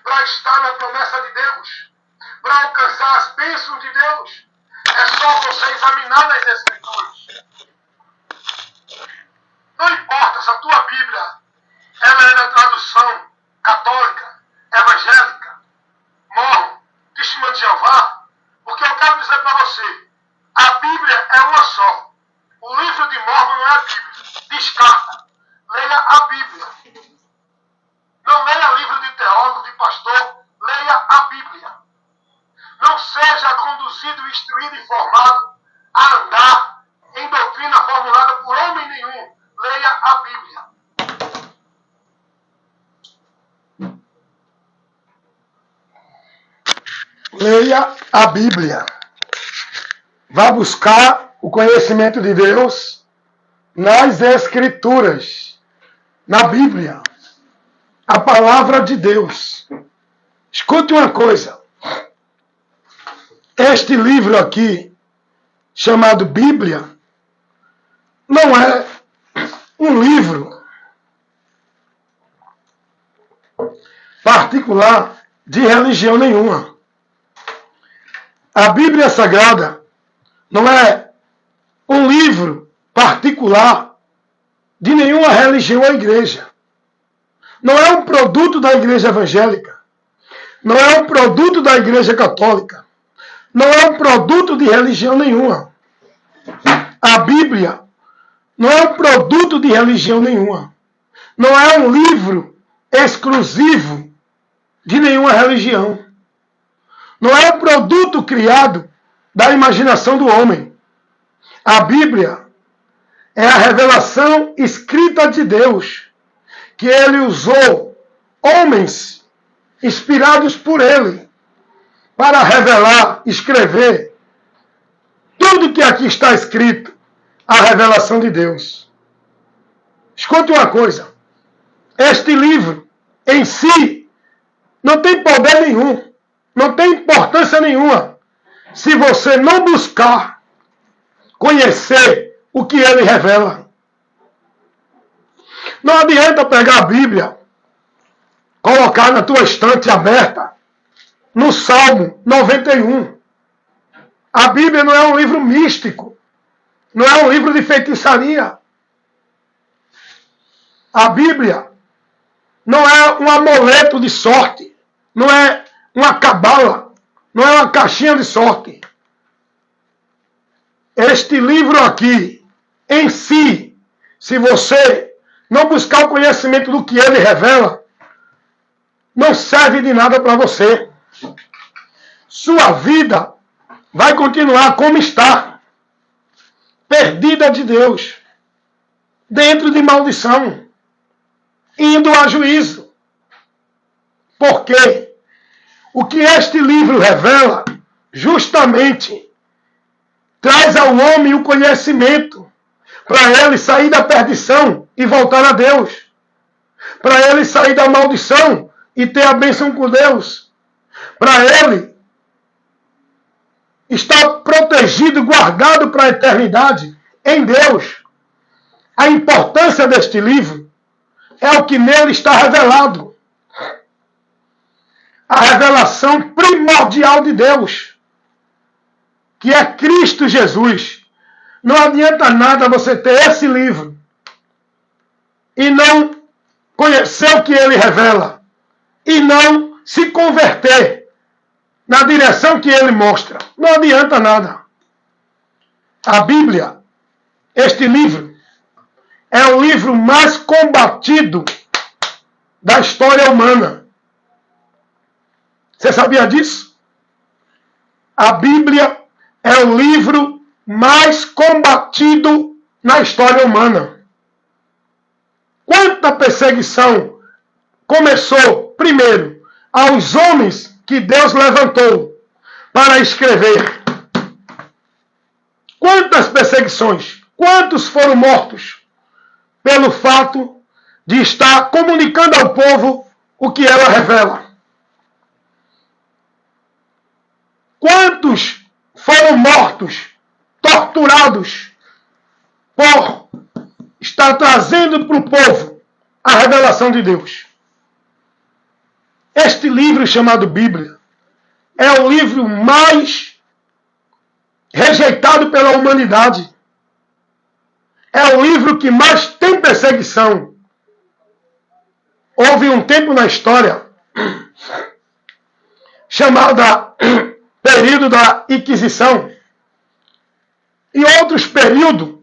para estar na promessa de Deus, para alcançar as bênçãos de Deus. É só você examinar nas Escrituras. Não importa se a tua Bíblia ela é da tradução católica, evangélica, mormon, testemunho de Jeová, porque eu quero dizer para você, a Bíblia é uma só. O livro de Mormon não é a Bíblia. Descarta. Leia a Bíblia. Não leia livro de teólogo, de pastor. Leia a Bíblia. Não seja conduzido, instruído e formado a andar em doutrina formulada por homem nenhum. Leia a Bíblia. Leia a Bíblia. Vá buscar o conhecimento de Deus nas Escrituras, na Bíblia, a palavra de Deus. Escute uma coisa. Este livro aqui, chamado Bíblia, não é um livro particular de religião nenhuma. A Bíblia Sagrada não é um livro particular de nenhuma religião ou igreja. Não é um produto da igreja evangélica. Não é um produto da igreja católica. Não é um produto de religião nenhuma. A Bíblia não é um produto de religião nenhuma. Não é um livro exclusivo de nenhuma religião. Não é um produto criado da imaginação do homem. A Bíblia é a revelação escrita de Deus, que ele usou homens inspirados por ele para revelar, escrever tudo que aqui está escrito, a revelação de Deus. Escute uma coisa, este livro em si não tem poder nenhum, não tem importância nenhuma, se você não buscar conhecer o que ele revela. Não adianta pegar a Bíblia, colocar na tua estante aberta, no Salmo 91. A Bíblia não é um livro místico, não é um livro de feitiçaria. A Bíblia não é um amuleto de sorte, não é uma cabala, não é uma caixinha de sorte. Este livro aqui, em si, se você não buscar o conhecimento do que ele revela, não serve de nada para você. Sua vida vai continuar como está, perdida de Deus, dentro de maldição, indo a juízo. Porque o que este livro revela, justamente, traz ao homem o conhecimento, para ele sair da perdição e voltar a Deus, para ele sair da maldição e ter a bênção com Deus, para ele estar protegido, guardado para a eternidade em Deus. A importância deste livro é o que nele está revelado. A revelação primordial de Deus, que é Cristo Jesus. Não adianta nada você ter esse livro e não conhecer o que ele revela e não se converter na direção que ele mostra. Não adianta nada. A Bíblia, este livro, é o livro mais combatido da história humana. Você sabia disso? A Bíblia é o livro mais combatido na história humana. Quanta perseguição começou, primeiro, aos homens que Deus levantou para escrever. Quantas perseguições, quantos foram mortos pelo fato de estar comunicando ao povo o que ela revela. Quantos foram mortos, torturados, por estar trazendo para o povo a revelação de Deus. este livro chamado Bíblia é o livro mais rejeitado pela humanidade. É o livro que mais tem perseguição. Houve um tempo na história chamado período da Inquisição e outros períodos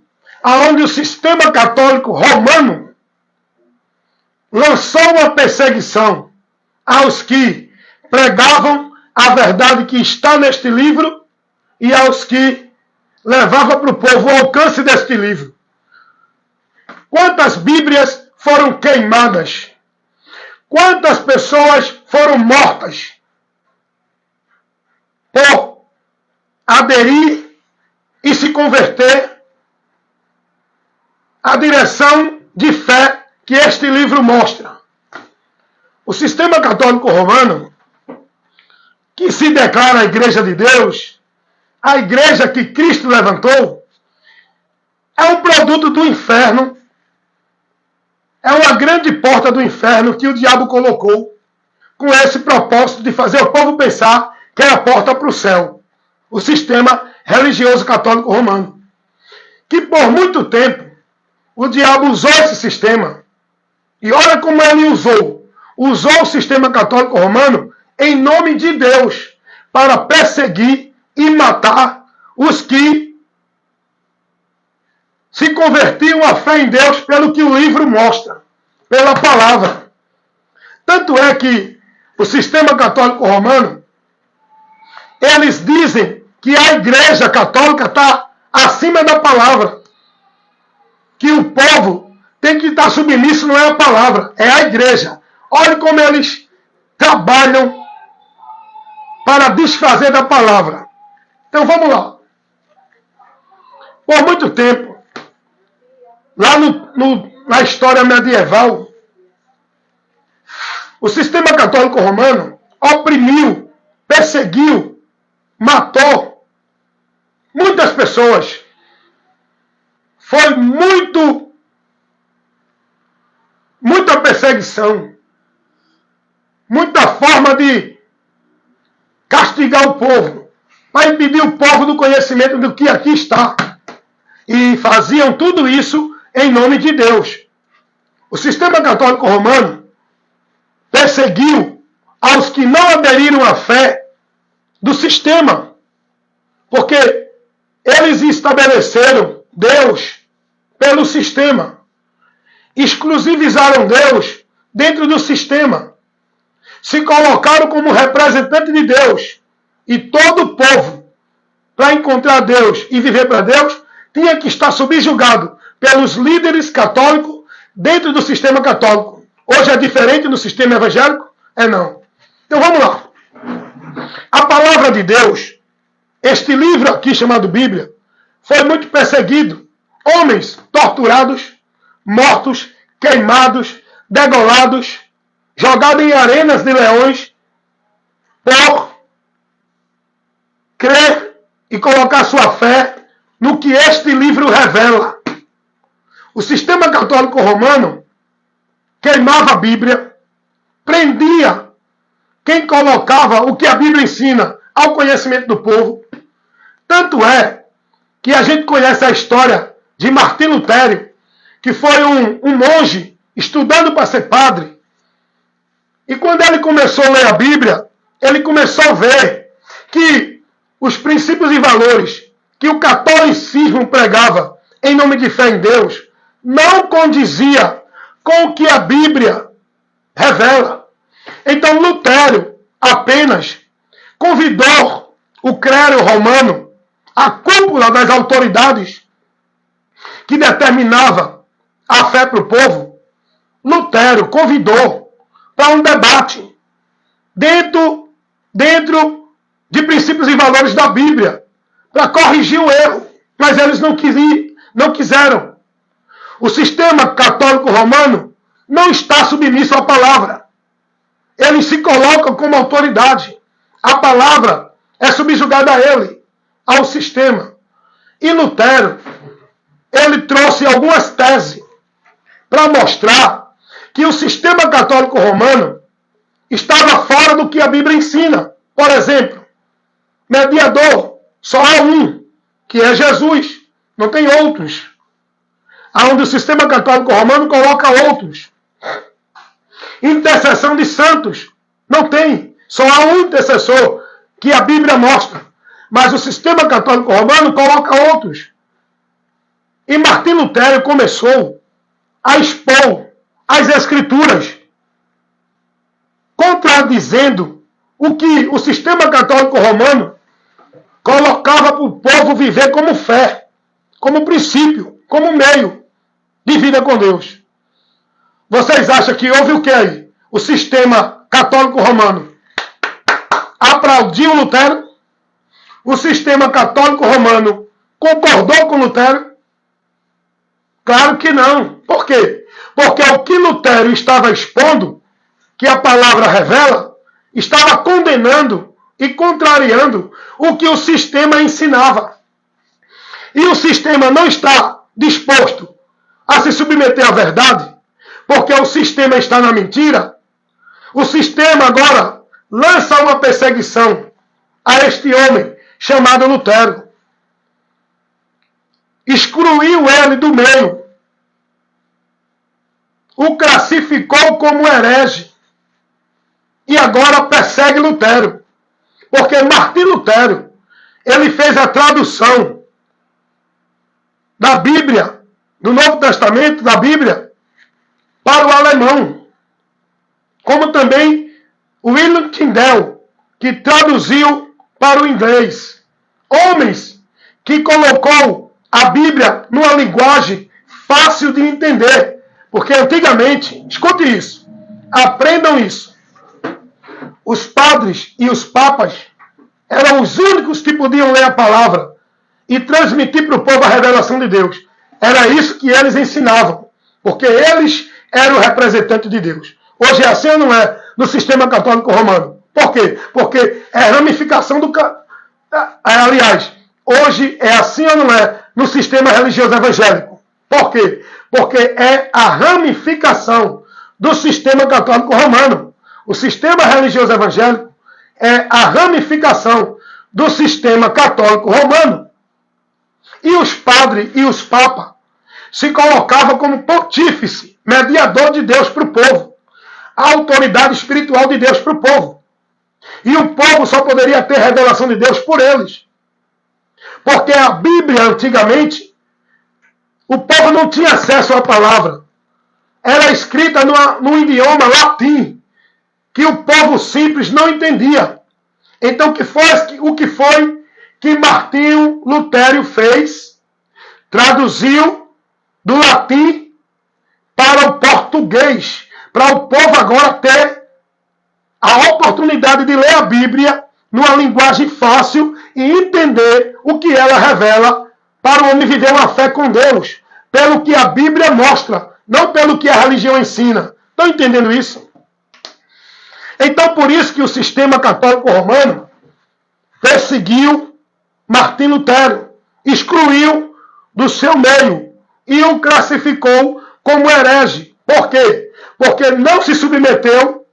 onde o sistema católico romano lançou uma perseguição aos que pregavam a verdade que está neste livro e aos que levavam para o povo o alcance deste livro. Quantas Bíblias foram queimadas? Quantas pessoas foram mortas por aderir e se converter à direção de fé que este livro mostra? O sistema católico romano, que se declara a Igreja de Deus, a igreja que Cristo levantou, é um produto do inferno, é uma grande porta do inferno que o diabo colocou com esse propósito de fazer o povo pensar que é a porta para o céu. O sistema religioso católico romano. Que por muito tempo o diabo usou esse sistema. E olha como ele usou. Usou o sistema católico romano em nome de Deus para perseguir e matar os que se convertiam à fé em Deus pelo que o livro mostra, pela palavra. Tanto é que o sistema católico romano, eles dizem que a Igreja Católica está acima da palavra. Que o povo tem que estar submisso, não é a palavra, é a Igreja. Olha como eles trabalham para desfazer da palavra. Então vamos lá. Por muito tempo, lá na história medieval, o sistema católico romano oprimiu, perseguiu, matou muitas pessoas. Foi muita perseguição, muita forma de castigar o povo, para impedir o povo do conhecimento do que aqui está. E faziam tudo isso em nome de Deus. O sistema católico romano perseguiu aos que não aderiram à fé do sistema, porque eles estabeleceram Deus pelo sistema, exclusivizaram Deus dentro do sistema, se colocaram como representante de Deus, e todo o povo, para encontrar Deus e viver para Deus, tinha que estar subjugado pelos líderes católicos dentro do sistema católico. Hoje é diferente no sistema evangélico? É não. Então vamos lá. A palavra de Deus, este livro aqui chamado Bíblia, foi muito perseguido. Homens torturados, mortos, queimados, degolados, jogados em arenas de leões por crer e colocar sua fé no que este livro revela. O sistema católico romano queimava a Bíblia, prendia quem colocava o que a Bíblia ensina ao conhecimento do povo. Tanto é que a gente conhece a história de Martim Lutero, que foi um monge estudando para ser padre. E quando ele começou a ler a Bíblia, ele começou a ver que os princípios e valores que o catolicismo pregava em nome de fé em Deus não condizia com o que a Bíblia revela. Então Lutero apenas convidou o clero romano, a cúpula das autoridades que determinava a fé para o povo. Lutero convidou para um debate dentro de princípios e valores da Bíblia, para corrigir o erro, mas eles não quiseram. O sistema católico romano não está submisso à palavra. Eles se colocam como autoridade. A palavra é subjugada a ele, ao sistema. E Lutero, ele trouxe algumas teses para mostrar que o sistema católico romano estava fora do que a Bíblia ensina. Por exemplo, mediador, só há um, que é Jesus, não tem outros. Onde o sistema católico romano coloca outros. Intercessão de santos, não tem. Só há um intercessor que a Bíblia mostra. Mas o sistema católico romano coloca outros. E Martim Lutero começou a expor as Escrituras, contradizendo o que o sistema católico romano colocava para o povo viver como fé, como princípio, como meio de vida com Deus. Vocês acham que houve o que aí? O sistema católico romano aplaudiu Lutero? O sistema católico romano concordou com Lutero? Claro que não. Por quê? Porque o que Lutero estava expondo, que a palavra revela, estava condenando e contrariando o que o sistema ensinava. E o sistema não está disposto a se submeter à verdade, porque o sistema está na mentira. O sistema agora lança uma perseguição a este homem chamado Lutero. Excluiu ele do meio. O classificou como herege. E agora persegue Lutero. Porque Martim Lutero, ele fez a tradução da Bíblia, do Novo Testamento, da Bíblia, para o alemão. Como também William Tyndale, que traduziu para o inglês. Homens que colocou a Bíblia numa linguagem fácil de entender. Porque antigamente, escute isso, aprendam isso, os padres e os papas eram os únicos que podiam ler a palavra e transmitir para o povo a revelação de Deus. Era isso que eles ensinavam, porque eles eram representantes de Deus. Hoje é assim ou não é no sistema católico romano? Por quê? Porque é ramificação do... Aliás, hoje é assim ou não é no sistema religioso evangélico? Por quê? Porque é a ramificação do sistema católico romano. O sistema religioso evangélico é a ramificação do sistema católico romano. E os padres e os papas se colocavam como pontífice, mediador de Deus para o povo. A autoridade espiritual de Deus para o povo. E o povo só poderia ter revelação de Deus por eles. Porque a Bíblia, antigamente, o povo não tinha acesso à palavra. Era escrita no idioma latim, que o povo simples não entendia. Então, o que foi que Martinho Lutero fez? Traduziu do latim para o português, para o povo agora ter a oportunidade de ler a Bíblia numa linguagem fácil e entender o que ela revela para o homem viver uma fé com Deus, pelo que a Bíblia mostra, não pelo que a religião ensina. Estão entendendo isso? Então, por isso que o sistema católico romano perseguiu Martim Lutero, excluiu do seu meio e o classificou como herege. Por quê? Porque não se submeteu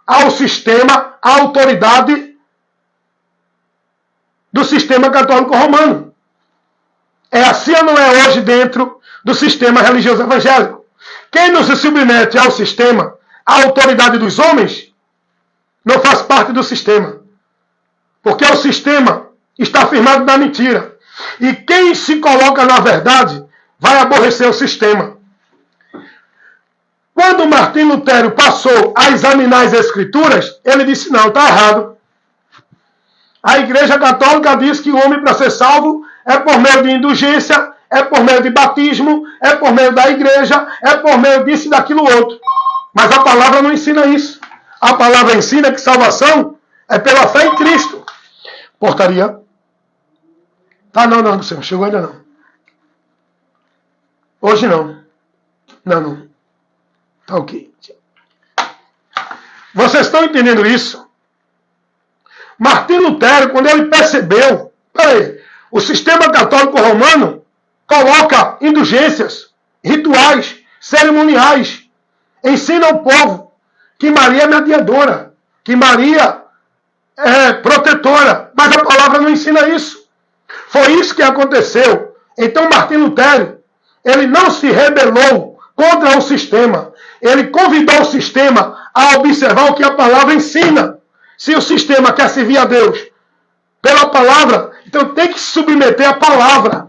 ao sistema, à autoridade do sistema católico romano. É assim ou não é hoje dentro do sistema religioso evangélico? Quem não se submete ao sistema, à autoridade dos homens, não faz parte do sistema. Porque o sistema está firmado na mentira. E quem se coloca na verdade vai aborrecer o sistema. Quando Martim Lutero passou a examinar as Escrituras, ele disse, não, está errado. A Igreja Católica diz que o homem, para ser salvo, é por meio de indulgência, é por meio de batismo, é por meio da igreja, é por meio disso e daquilo outro. Mas a palavra não ensina isso. A palavra ensina que salvação é pela fé em Cristo. Portaria. Tá, não, senhor. Chegou ainda não. Hoje não. Não. Tá ok. Vocês estão entendendo isso? Martim Lutero, quando ele percebeu, o sistema católico romano coloca indulgências, rituais, cerimoniais, ensina ao povo que Maria é mediadora, que Maria é protetora, mas a palavra não ensina isso. Foi isso que aconteceu. Então Martim Lutero, ele não se rebelou contra o sistema. Ele convidou o sistema a observar o que a palavra ensina. Se o sistema quer servir a Deus pela palavra, então tem que se submeter à palavra.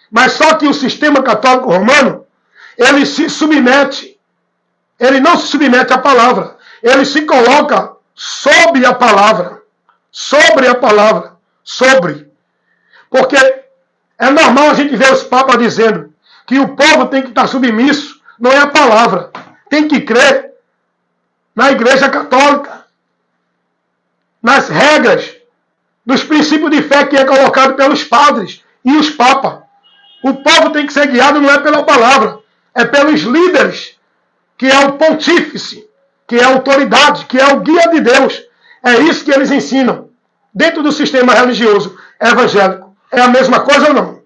Mas só que o sistema católico romano, ele se submete. Ele não se submete à palavra. Ele se coloca sobre a palavra. Sobre a palavra. Sobre. Porque é normal a gente ver os papas dizendo que o povo tem que estar submisso. Não é a palavra. Tem que crer na Igreja Católica. Nas regras, nos princípios de fé que é colocado pelos padres e os papas. O povo tem que ser guiado não é pela palavra, é pelos líderes, que é o pontífice, que é a autoridade, que é o guia de Deus. É isso que eles ensinam. Dentro do sistema religioso evangélico. É a mesma coisa ou não?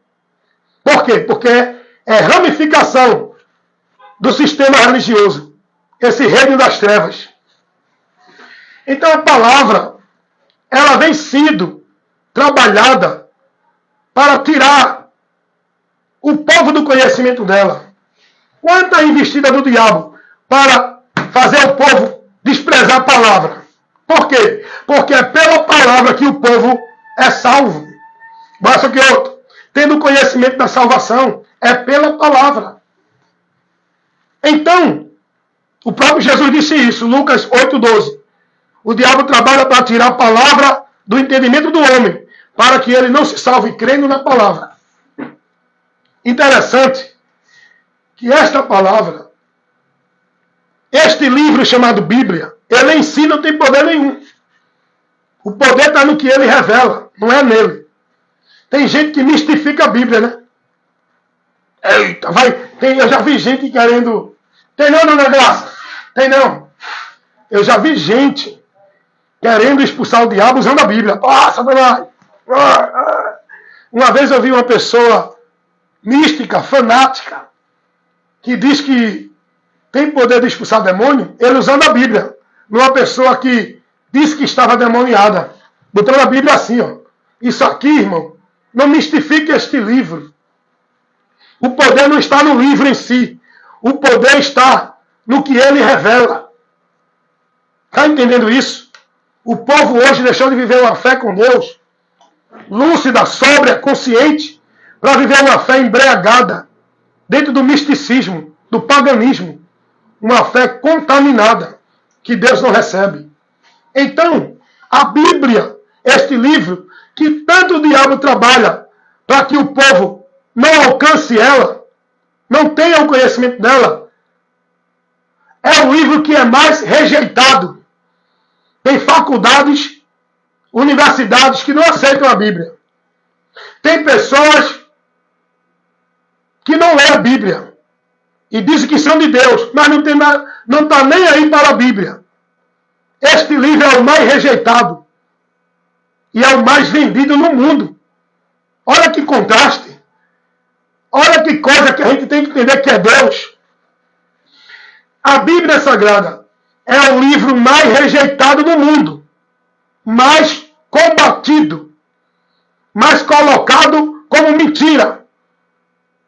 Por quê? Porque é ramificação do sistema religioso. Esse reino das trevas. Então a palavra, ela vem sendo trabalhada para tirar o povo do conhecimento dela. Quanta investida do diabo para fazer o povo desprezar a palavra. Por quê? Porque é pela palavra que o povo é salvo. Basta que outro, tendo conhecimento da salvação, é pela palavra. Então, o próprio Jesus disse isso, Lucas 8,12. O diabo trabalha para tirar a palavra do entendimento do homem, para que ele não se salve crendo na palavra. Interessante que esta palavra, este livro chamado Bíblia, ele em si não tem poder nenhum. O poder está no que ele revela, não é nele. Tem gente que mistifica a Bíblia, né? Eita, eu já vi gente querendo... Tem não, dona Graça? Tem não. Eu já vi gente querendo expulsar o diabo usando a Bíblia. Satanás! Uma vez eu vi uma pessoa mística, fanática, que diz que tem poder de expulsar demônio, ele usando a Bíblia. Numa pessoa que disse que estava demoniada. Botando a Bíblia assim, ó. Isso aqui, irmão, não mistifique este livro. O poder não está no livro em si. O poder está no que ele revela. Está entendendo isso? O povo hoje deixou de viver uma fé com Deus, lúcida, sóbria, consciente, para viver uma fé embriagada, dentro do misticismo, do paganismo. Uma fé contaminada, que Deus não recebe. Então, a Bíblia, este livro, que tanto o diabo trabalha para que o povo não alcance ela, não tenha o conhecimento dela, é o livro que é mais rejeitado. Tem faculdades, universidades que não aceitam a Bíblia. Tem pessoas que não lêem a Bíblia e dizem que são de Deus, mas não está nem aí para a Bíblia. Este livro é o mais rejeitado e é o mais vendido no mundo. Olha que contraste. Olha que coisa que a gente tem que entender que é Deus. A Bíblia Sagrada é o livro mais rejeitado do mundo, mais combatido, mais colocado como mentira,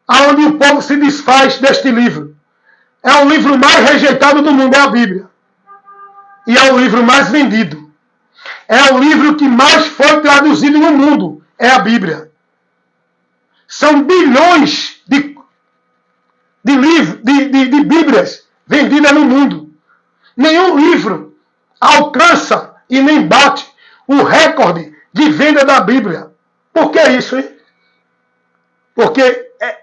aonde o povo se desfaz deste livro. É o livro mais rejeitado do mundo, é a Bíblia. E é o livro mais vendido. É o livro que mais foi traduzido no mundo, é a Bíblia. São bilhões de Bíblias vendidas no mundo. Nenhum livro alcança e nem bate o recorde de venda da Bíblia. Por que isso, hein? Porque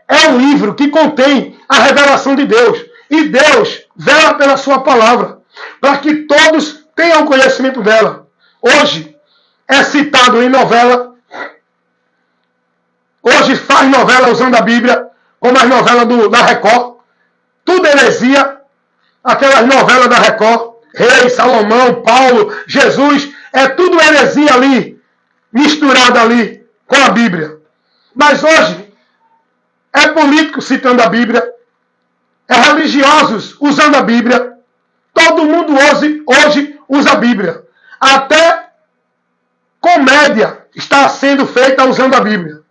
é um livro que contém a revelação de Deus. E Deus vela pela sua palavra, para que todos tenham conhecimento dela. Hoje é citado em novela. Hoje faz novela usando a Bíblia, como as novelas da Record. Tudo heresia. Aquelas novelas da Record. Rei, Salomão, Paulo, Jesus. É tudo heresia ali, misturada ali com a Bíblia. Mas hoje é político citando a Bíblia. É religiosos usando a Bíblia. Todo mundo hoje usa a Bíblia. Até comédia está sendo feita usando a Bíblia.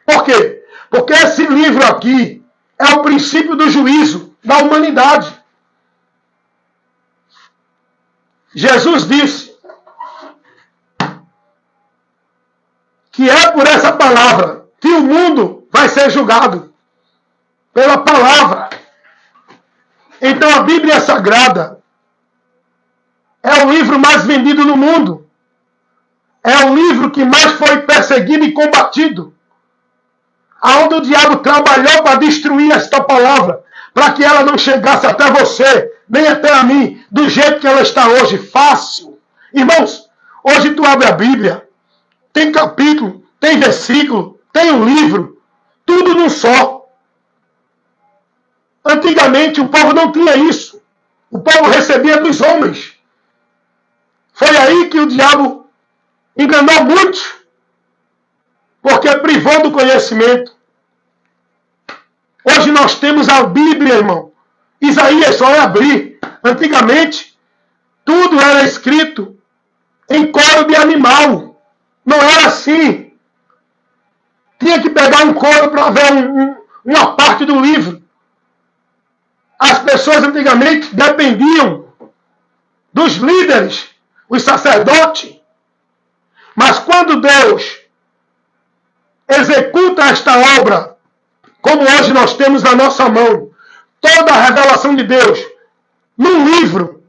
Por quê? Porque esse livro aqui é o princípio do juízo da humanidade. Jesus disse que é por essa palavra que o mundo vai ser julgado. Pela palavra. Então a Bíblia Sagrada é o livro mais vendido no mundo. É o livro que mais foi perseguido e combatido. Aonde o diabo trabalhou para destruir esta palavra, para que ela não chegasse até você, nem até a mim, do jeito que ela está hoje, fácil. Irmãos, hoje tu abre a Bíblia, tem capítulo, tem versículo, tem um livro, tudo num só. Antigamente o povo não tinha isso. O povo recebia dos homens. Foi aí que o diabo enganou muitos, porque privou do conhecimento. Hoje nós temos a Bíblia, irmão. Isaías só é abrir. Antigamente, tudo era escrito em couro de animal. Não era assim. Tinha que pegar um couro para ver uma parte do livro. As pessoas antigamente dependiam dos líderes, os sacerdotes. Mas quando Deus executa esta obra, como hoje nós temos na nossa mão, toda a revelação de Deus, num livro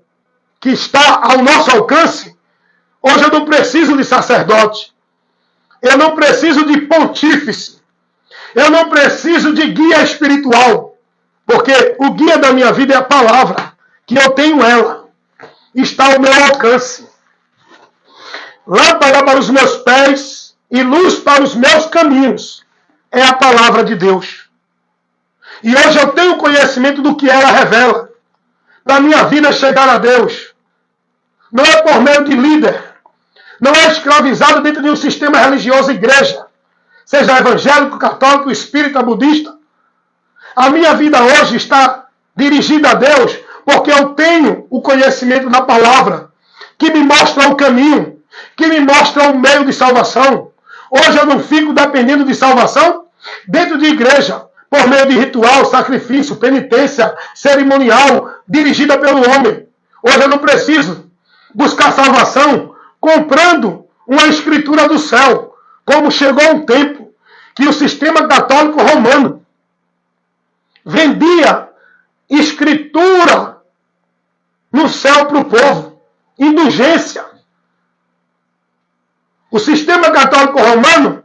que está ao nosso alcance, hoje eu não preciso de sacerdote, eu não preciso de pontífice, eu não preciso de guia espiritual, porque o guia da minha vida é a palavra, que eu tenho ela, está ao meu alcance. Lâmpada para os meus pés e luz para os meus caminhos é a palavra de Deus. E hoje eu tenho conhecimento do que ela revela. Para a minha vida chegar a Deus. Não é por meio de líder. Não é escravizado dentro de um sistema religioso, igreja. Seja evangélico, católico, espírita, budista. A minha vida hoje está dirigida a Deus porque eu tenho o conhecimento da palavra que me mostra o caminho, que me mostra o meio de salvação. Hoje eu não fico dependendo de salvação dentro de igreja, por meio de ritual, sacrifício, penitência, cerimonial, dirigida pelo homem. Hoje eu não preciso buscar salvação comprando uma escritura do céu, como chegou um tempo que o sistema católico romano vendia escritura no céu para o povo. Indulgência. O sistema católico romano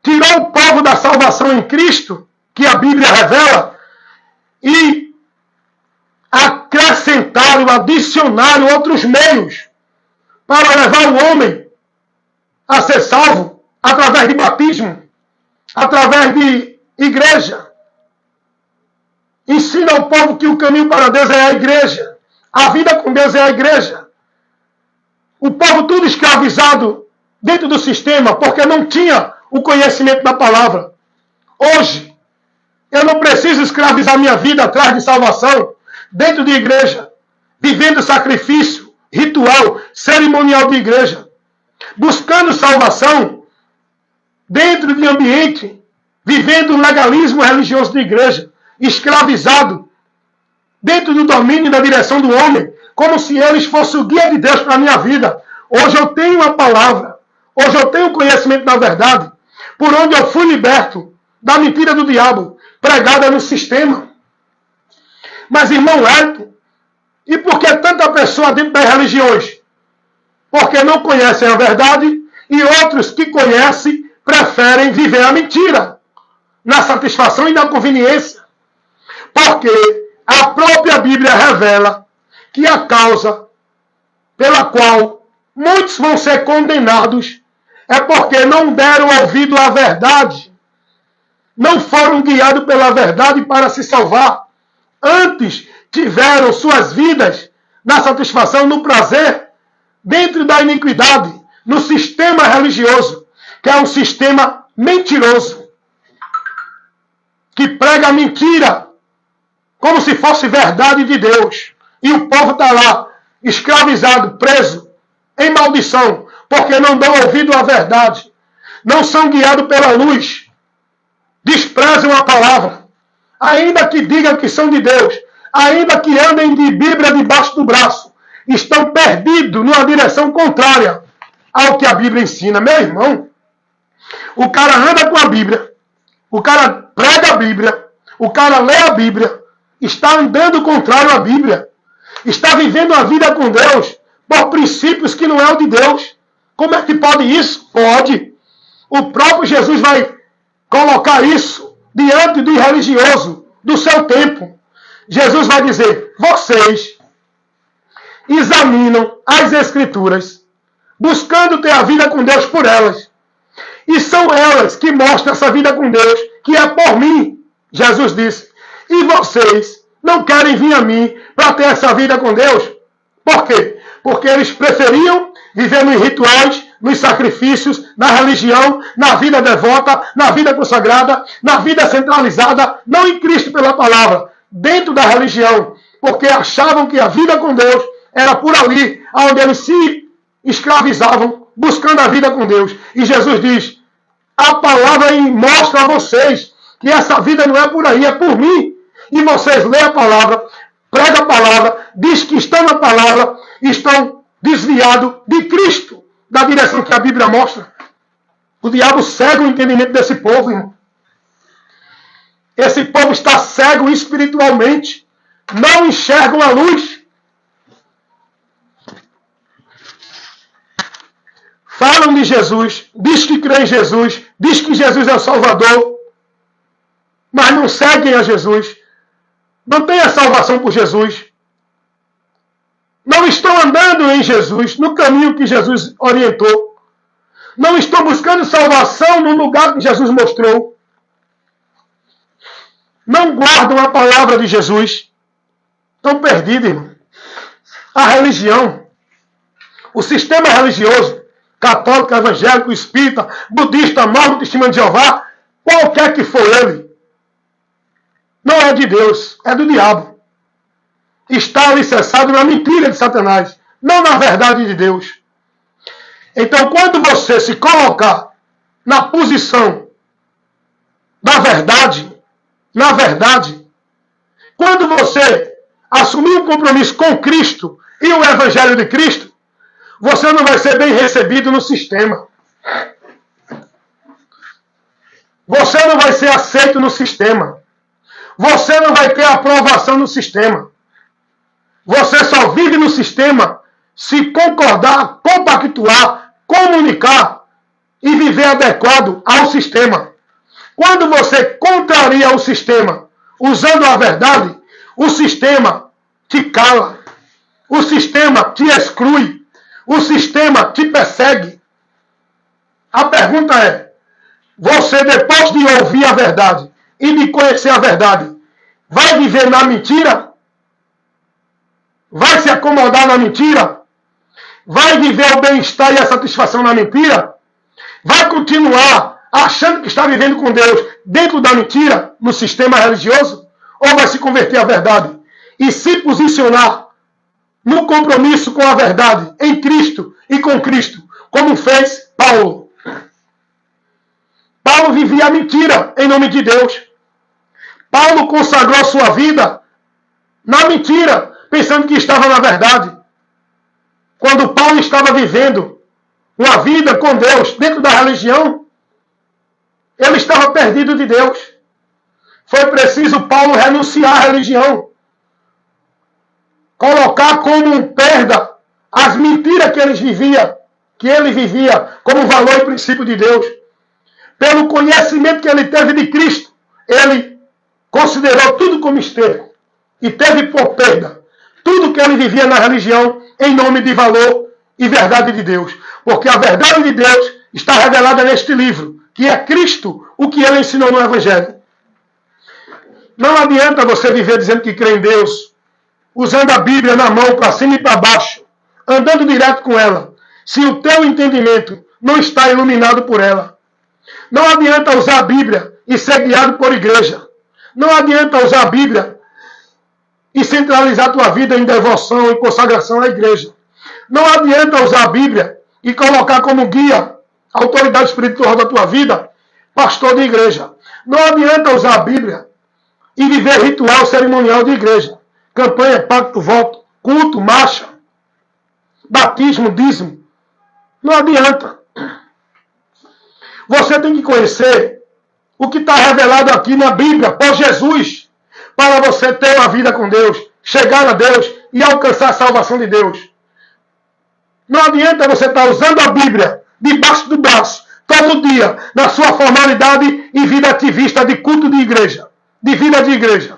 tirou o povo da salvação em Cristo, que a Bíblia revela, e acrescentaram, adicionaram outros meios para levar o homem a ser salvo através de batismo, através de igreja. Ensina ao povo que o caminho para Deus é a igreja. A vida com Deus é a igreja. O povo tudo escravizado dentro do sistema, porque não tinha o conhecimento da palavra. Hoje, eu não preciso escravizar minha vida atrás de salvação, dentro de igreja, vivendo sacrifício, ritual, cerimonial de igreja, buscando salvação dentro de ambiente, vivendo o legalismo religioso de igreja, escravizado dentro do domínio e da direção do homem, como se eles fossem o guia de Deus para a minha vida. Hoje eu tenho a palavra, hoje eu tenho o conhecimento da verdade, por onde eu fui liberto da mentira do diabo, pregada no sistema. Mas, irmão Hélio, e por que tanta pessoa dentro das religiões? Porque não conhecem a verdade e outros que conhecem preferem viver a mentira, na satisfação e na conveniência. Porque a própria Bíblia revela que a causa pela qual muitos vão ser condenados é porque não deram ouvido à verdade. Não foram guiados pela verdade para se salvar. Antes tiveram suas vidas na satisfação, no prazer, dentro da iniquidade, no sistema religioso, que é um sistema mentiroso, que prega mentira como se fosse verdade de Deus. E o povo está lá, escravizado, preso, em maldição, porque não dão ouvido à verdade, não são guiados pela luz, desprezam a palavra, ainda que digam que são de Deus, ainda que andem de Bíblia debaixo do braço, estão perdidos numa direção contrária ao que a Bíblia ensina. Meu irmão, o cara anda com a Bíblia, o cara prega a Bíblia, o cara lê a Bíblia, está andando contrário à Bíblia, está vivendo a vida com Deus por princípios que não é o de Deus. Como é que pode isso? Pode. O próprio Jesus vai colocar isso diante do religioso do seu tempo. Jesus vai dizer: vocês examinam as Escrituras, buscando ter a vida com Deus por elas. E são elas que mostram essa vida com Deus, que é por mim, Jesus disse. E vocês não querem vir a mim para ter essa vida com Deus. Por quê? Porque eles preferiam viver nos rituais, nos sacrifícios, na religião, na vida devota, na vida consagrada, na vida centralizada, não em Cristo pela palavra, dentro da religião, porque achavam que a vida com Deus era por ali, onde eles se escravizavam, buscando a vida com Deus. E Jesus diz: a palavra mostra a vocês que essa vida não é por aí, é por mim. E vocês lêem a palavra, pregam a palavra, diz que estão na palavra, estão desviados de Cristo, da direção que a Bíblia mostra. O diabo cega o entendimento desse povo, irmão. Esse povo está cego espiritualmente, não enxergam a luz. Falam de Jesus, diz que crê em Jesus, diz que Jesus é o Salvador, mas não seguem a Jesus, não têm a salvação por Jesus, não estão andando em Jesus, no caminho que Jesus orientou, não estão buscando salvação no lugar que Jesus mostrou, não guardam a palavra de Jesus, estão perdidos, irmão. A religião, o sistema religioso, católico, evangélico, espírita, budista, mormon, testemunho de Jeová, qualquer que for ele, não é de Deus, é do diabo. Está alicerçado na mentira de Satanás, não na verdade de Deus. Então, quando você se colocar na posição da verdade, na verdade, quando você assumir um compromisso com Cristo e o Evangelho de Cristo, você não vai ser bem recebido no sistema. Você não vai ser aceito no sistema. Você não vai ter aprovação no sistema. Você só vive no sistema se concordar, compactuar, comunicar e viver adequado ao sistema. Quando você contraria o sistema usando a verdade, o sistema te cala, o sistema te exclui, o sistema te persegue. A pergunta é: você, depois de ouvir a verdade e de conhecer a verdade, vai viver na mentira? Vai se acomodar na mentira? Vai viver o bem-estar e a satisfação na mentira? Vai continuar achando que está vivendo com Deus dentro da mentira, no sistema religioso? Ou vai se converter à verdade e se posicionar no compromisso com a verdade, em Cristo e com Cristo, como fez Paulo? Paulo vivia a mentira em nome de Deus. Paulo consagrou sua vida na mentira, pensando que estava na verdade. Quando Paulo estava vivendo uma vida com Deus dentro da religião, ele estava perdido de Deus. Foi preciso Paulo renunciar à religião, colocar como perda as mentiras que ele vivia como valor e princípio de Deus. Pelo conhecimento que ele teve de Cristo, ele considerou tudo como esterco e teve por perda tudo que ele vivia na religião em nome de valor e verdade de Deus. Porque a verdade de Deus está revelada neste livro, que é Cristo, o que ele ensinou no Evangelho. Não adianta você viver dizendo que crê em Deus, usando a Bíblia na mão para cima e para baixo, andando direto com ela, se o teu entendimento não está iluminado por ela. Não adianta usar a Bíblia e ser guiado por igreja. Não adianta usar a Bíblia e centralizar a tua vida em devoção e consagração à igreja. Não adianta usar a Bíblia e colocar como guia, autoridade espiritual da tua vida, pastor de igreja. Não adianta usar a Bíblia e viver ritual cerimonial de igreja. Campanha, pacto, voto, culto, marcha, batismo, dízimo. Não adianta. Você tem que conhecer o que está revelado aqui na Bíblia, por Jesus, para você ter uma vida com Deus, chegar a Deus e alcançar a salvação de Deus. Não adianta você estar usando a Bíblia debaixo do braço, todo dia, na sua formalidade e vida ativista de culto de igreja, de vida de igreja.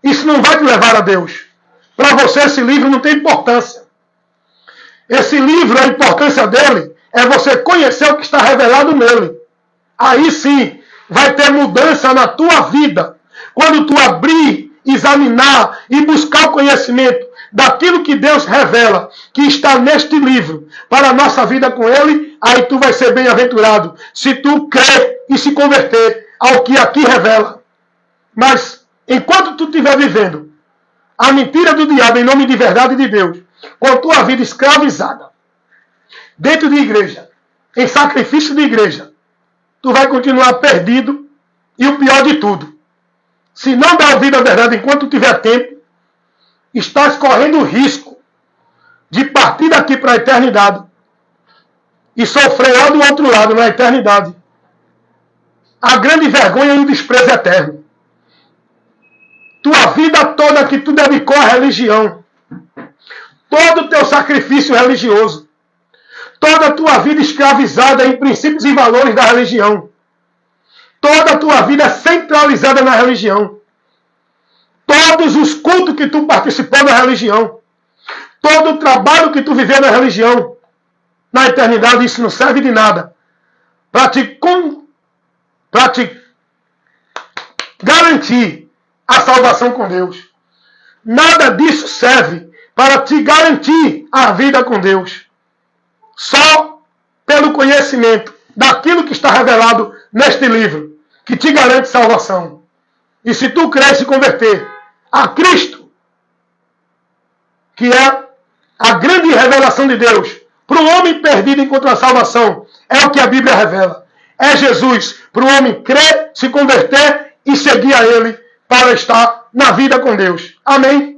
Isso não vai te levar a Deus. Para você esse livro não tem importância. Esse livro, a importância dele é você conhecer o que está revelado nele. Aí sim, vai ter mudança na tua vida. Quando tu abrir, examinar e buscar o conhecimento daquilo que Deus revela, que está neste livro, para a nossa vida com Ele, aí tu vai ser bem-aventurado, se tu crer e se converter ao que aqui revela. Mas, enquanto tu estiver vivendo a mentira do diabo em nome de verdade de Deus, com a tua vida escravizada, dentro de igreja, em sacrifício de igreja, tu vai continuar perdido, e o pior de tudo, se não der ouvido à verdade enquanto tiver tempo, estás correndo o risco de partir daqui para a eternidade e sofrer lá do outro lado, na eternidade, a grande vergonha e o desprezo eterno. Tua vida toda que tu dedicou à religião, todo o teu sacrifício religioso, toda a tua vida escravizada em princípios e valores da religião, toda a tua vida centralizada na religião, todos os cultos que tu participou na religião, todo o trabalho que tu viveu na religião, na eternidade, isso não serve de nada para te garantir a salvação com Deus. Nada disso serve para te garantir a vida com Deus. Só pelo conhecimento daquilo que está revelado neste livro, que te garante salvação. E se tu crer e se converter a Cristo, que é a grande revelação de Deus para o homem perdido encontrar a salvação, é o que a Bíblia revela. É Jesus para o homem crer, se converter e seguir a Ele para estar na vida com Deus. Amém?